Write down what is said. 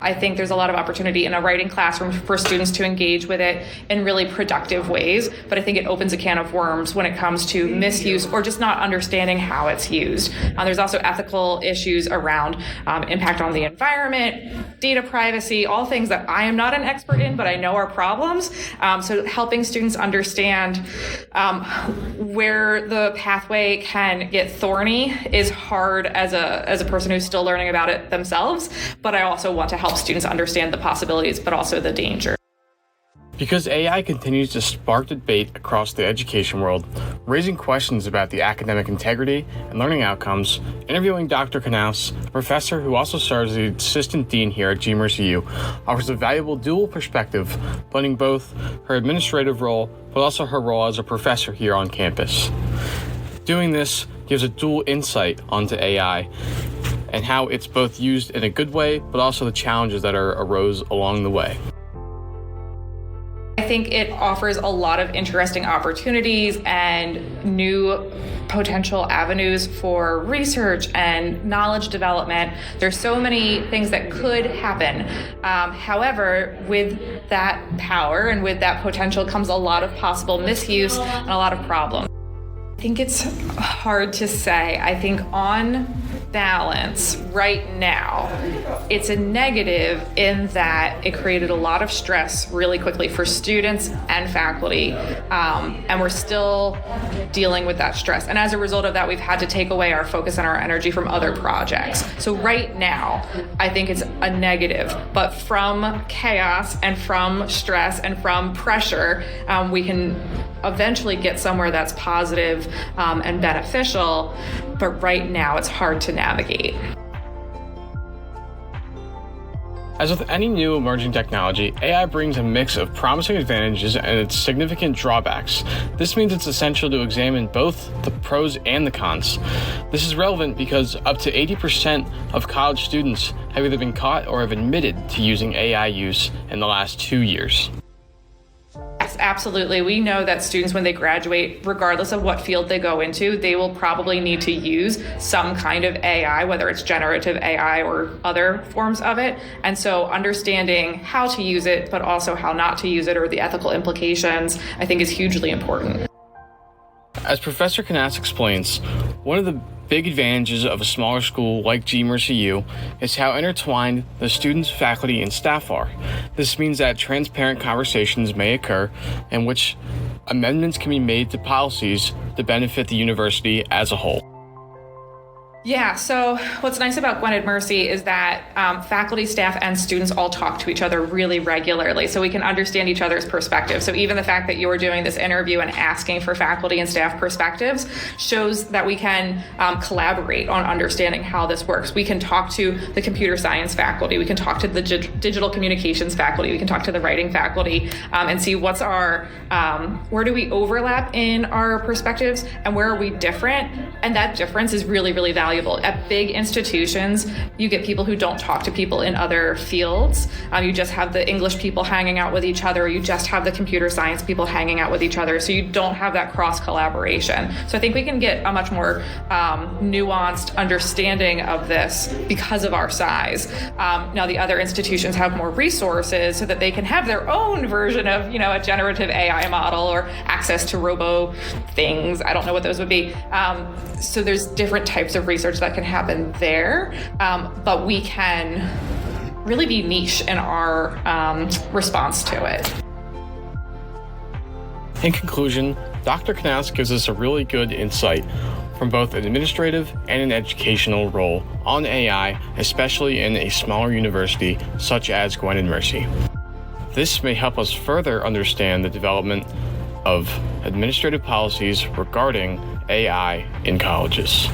I think there's a lot of opportunity in a writing classroom for students to engage with it in really productive ways, but I think it opens a can of worms when it comes to misuse or just not understanding how it's used. There's also ethical issues around impact on the environment, data privacy, all things that I am not an expert in, but I know are problems. So helping students understand where the pathway can get thorny is hard as a person who's still learning about it themselves, but I also want to help students understand the possibilities, but also the danger. Because AI continues to spark debate across the education world, raising questions about the academic integrity and learning outcomes, interviewing Dr. Knauss, a professor who also serves as the assistant dean here at GMercyU, offers a valuable dual perspective, blending both her administrative role, but also her role as a professor here on campus. Doing this gives a dual insight onto AI and how it's both used in a good way, but also the challenges that arose along the way. I think it offers a lot of interesting opportunities and new potential avenues for research and knowledge development. There's so many things that could happen. However, with that power and with that potential comes a lot of possible misuse and a lot of problems. I think it's hard to say. I think on balance right now, it's a negative in that it created a lot of stress really quickly for students and faculty, and we're still dealing with that stress. And as a result of that, we've had to take away our focus and our energy from other projects. So right now, I think it's a negative, but from chaos and from stress and from pressure, we can eventually get somewhere that's positive and beneficial, but right now it's hard to navigate. As with any new emerging technology, AI brings a mix of promising advantages and its significant drawbacks. This means it's essential to examine both the pros and the cons. This is relevant because up to 80% of college students have either been caught or have admitted to using AI use in the last 2 years. Yes, absolutely. We know that students, when they graduate, regardless of what field they go into, they will probably need to use some kind of AI, whether it's generative AI or other forms of it. And so understanding how to use it, but also how not to use it or the ethical implications, I think is hugely important. As Professor Knauss explains, one of the big advantages of a smaller school like GMercyU is how intertwined the students, faculty, and staff are. This means that transparent conversations may occur in which amendments can be made to policies to benefit the university as a whole. Yeah, so what's nice about Gwen at Mercy is that faculty, staff, and students all talk to each other really regularly, so we can understand each other's perspectives. So even the fact that you're doing this interview and asking for faculty and staff perspectives shows that we can collaborate on understanding how this works. We can talk to the computer science faculty, we can talk to the digital communications faculty, we can talk to the writing faculty, and see what's our, where do we overlap in our perspectives and where are we different? And that difference is really, really valuable. At big institutions, you get people who don't talk to people in other fields. You just have the English people hanging out with each other. You just have the computer science people hanging out with each other. So you don't have that cross collaboration. So I think we can get a much more nuanced understanding of this because of our size. Now the other institutions have more resources so that they can have their own version of, a generative AI model or access to robo things. I don't know what those would be. So there's different types of research that can happen there, but we can really be niche in our response to it. In conclusion, Dr. Knauss gives us a really good insight from both an administrative and an educational role on AI, especially in a smaller university such as Gwen and Mercy. This may help us further understand the development of administrative policies regarding AI in colleges.